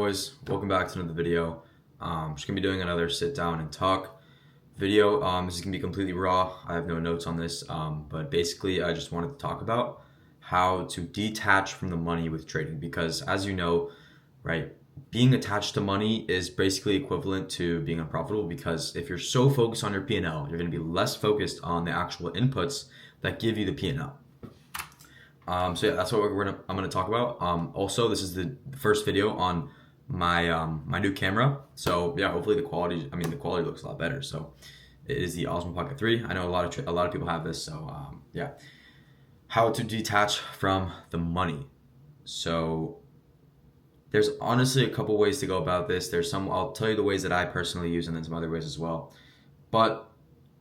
Boys, welcome back to another video. Just gonna be doing another sit down and talk video. This is gonna be completely raw. I have no notes on this, but basically I just wanted to talk about how to detach from the money with trading, because as you know, right, being attached to money is basically equivalent to being unprofitable, because if you're so focused on your P&L, you're gonna be less focused on the actual inputs that give you the P&L. So yeah, that's what I'm gonna talk about. Also, this is the first video on my new camera. So yeah, hopefully the quality looks a lot better. So it is the Osmo Pocket 3. I know a lot of people have this. So yeah, how to detach from the money. So there's honestly a couple ways to go about this. I'll tell you the ways that I personally use, and then some other ways as well. But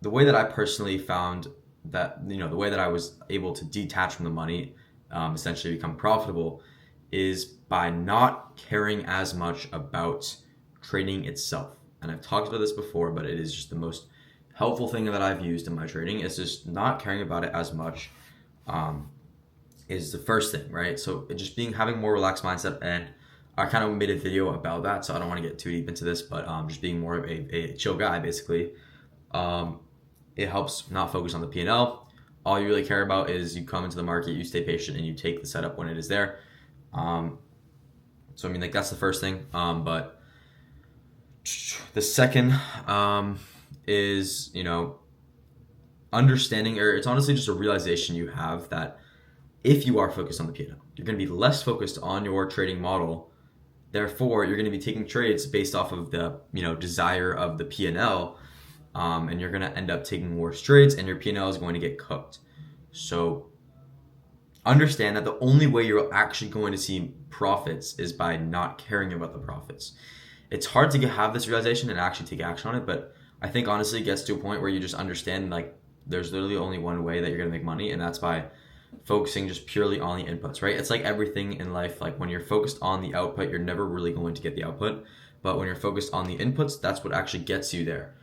the way that I personally found that, the way that I was able to detach from the money, essentially become profitable, is by not caring as much about trading itself. And I've talked about this before, but it is just the most helpful thing that I've used in my trading. Is just not caring about it as much, is the first thing, right? So just having more relaxed mindset, and I kind of made a video about that, so I don't want to get too deep into this, but just being more of a chill guy, basically. It helps not focus on the P&L. All you really care about is you come into the market, you stay patient, and you take the setup when it is there. So I mean, like, that's the first thing. But the second is, understanding, or it's honestly just a realization you have that if you are focused on the P&L, you're going to be less focused on your trading model. Therefore, you're going to be taking trades based off of the desire of the P&L. And you're going to end up taking worse trades, and your P&L is going to get cooked. So understand that the only way you're actually going to see profits is by not caring about the profits. It's hard to have this realization and actually take action on it, but I think honestly it gets to a point where you just understand, like, there's literally only one way that you're going to make money, and that's by focusing just purely on the inputs, right? It's like everything in life. Like, when you're focused on the output, you're never really going to get the output. But when you're focused on the inputs, that's what actually gets you there.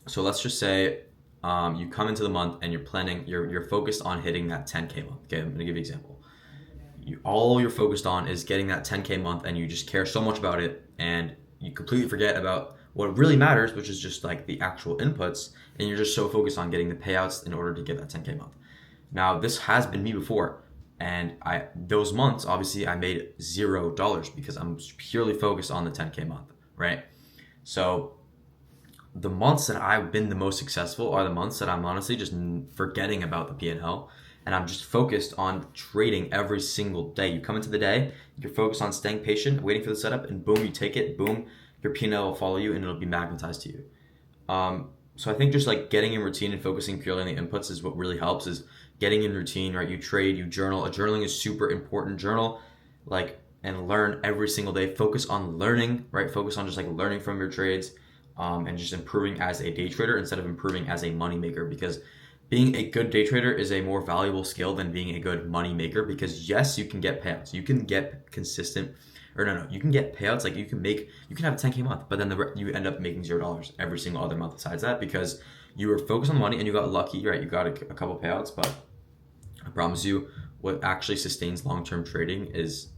So let's just say you come into the month and you're focused on hitting that 10K month. Okay, I'm gonna give you an example. All you're focused on is getting that 10K month, and you just care so much about it, and you completely forget about what really matters, which is just like the actual inputs, and you're just so focused on getting the payouts in order to get that 10K month. Now, this has been me before, and those months, obviously, I made $0 because I'm purely focused on the 10K month, right? So the months that I've been the most successful are the months that I'm honestly just forgetting about the P&L, and I'm just focused on trading every single day. You come into the day, you're focused on staying patient, waiting for the setup, and boom, you take it, boom, your P&L will follow you, and it'll be magnetized to you. So I think just like getting in routine and focusing purely on the inputs is what really helps. Is getting in routine, right? You trade, you journal. Journaling is super important. Journal, and learn every single day. Focus on learning, right? Focus on just like learning from your trades, and just improving as a day trader instead of improving as a money maker, because being a good day trader is a more valuable skill than being a good money maker. Because yes, you can get payouts, you can get consistent, or no, you can get payouts. Like, you can have a 10K month, but then you end up making $0 every single other month besides that, because you were focused on the money and you got lucky, right? You got a couple payouts. But I promise you, what actually sustains long-term trading is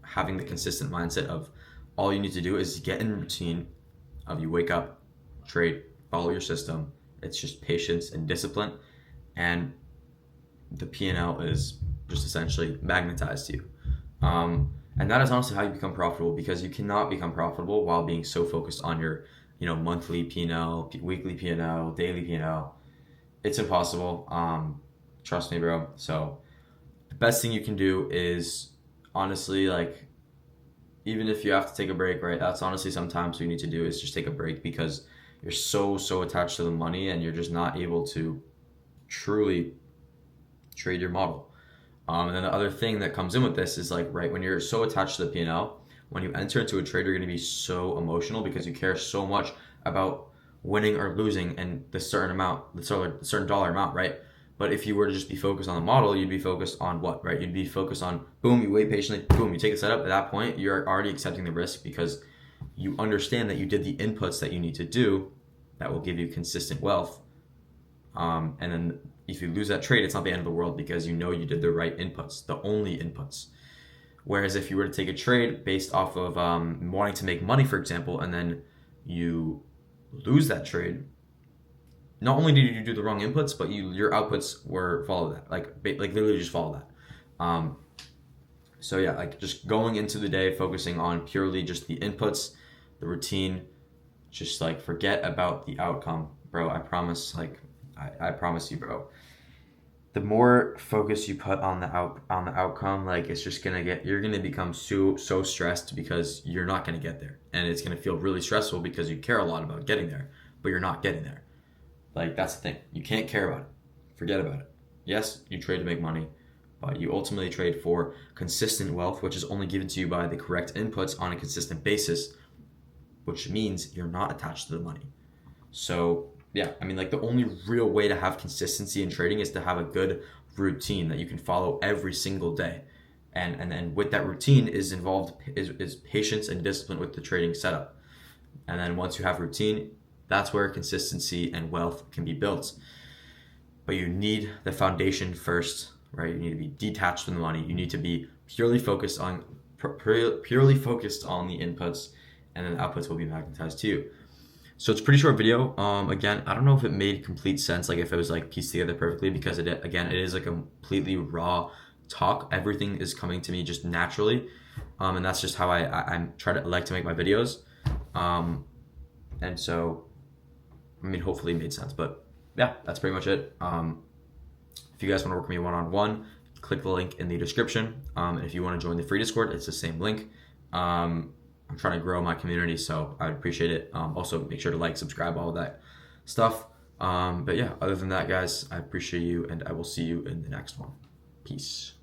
having the consistent mindset of all you need to do is get in routine of you wake up, trade, follow your system. It's just patience and discipline, and the P&L is just essentially magnetized to you. And that is honestly how you become profitable, because you cannot become profitable while being so focused on your, monthly P&L, weekly P&L, daily P&L. It's impossible. Trust me, bro. So the best thing you can do is honestly, like, even if you have to take a break, right? That's honestly sometimes what you need to do, is just take a break, because you're so attached to the money, and you're just not able to truly trade your model. And then the other thing that comes in with this is, like, right, when you're so attached to the P&L, when you enter into a trade, you're going to be so emotional, because you care so much about winning or losing and the certain dollar amount, right? But if you were to just be focused on the model, you'd be focused on what, right? You'd be focused on, boom, you wait patiently, boom, you take a setup. At that point, you're already accepting the risk, because you understand that you did the inputs that you need to do that will give you consistent wealth. And then if you lose that trade, it's not the end of the world, because you did the right inputs, the only inputs. Whereas if you were to take a trade based off of wanting to make money, for example, and then you lose that trade, not only did you do the wrong inputs, but your outputs were follow that, like literally just follow that. So yeah, like just going into the day, focusing on purely just the inputs, the routine, just like forget about the outcome, bro. I promise, like I promise you, bro. The more focus you put on the outcome, like it's just you're gonna become so stressed because you're not gonna get there, and it's gonna feel really stressful because you care a lot about getting there, but you're not getting there. Like that's the thing, you can't care about it. Forget about it. Yes, you trade to make money, but you ultimately trade for consistent wealth, which is only given to you by the correct inputs on a consistent basis, which means you're not attached to the money. So yeah, I mean, like the only real way to have consistency in trading is to have a good routine that you can follow every single day. And then with that routine is involved is patience and discipline with the trading setup. And then once you have routine, that's where consistency and wealth can be built. But you need the foundation first, right? You need to be detached from the money. You need to be purely focused on the inputs, and then the outputs will be magnetized to you. So it's a pretty short video. Again, I don't know if it made complete sense, like if it was like pieced together perfectly, because it is like a completely raw talk. Everything is coming to me just naturally, and that's just how I like to make my videos. And so, I mean, hopefully it made sense. But yeah, that's pretty much it. If you guys want to work with me one-on-one, click the link in the description. And if you want to join the free Discord, it's the same link. I'm trying to grow my community, so I'd appreciate it. Also, make sure to like, subscribe, all of that stuff. But yeah, other than that, guys, I appreciate you, and I will see you in the next one. Peace.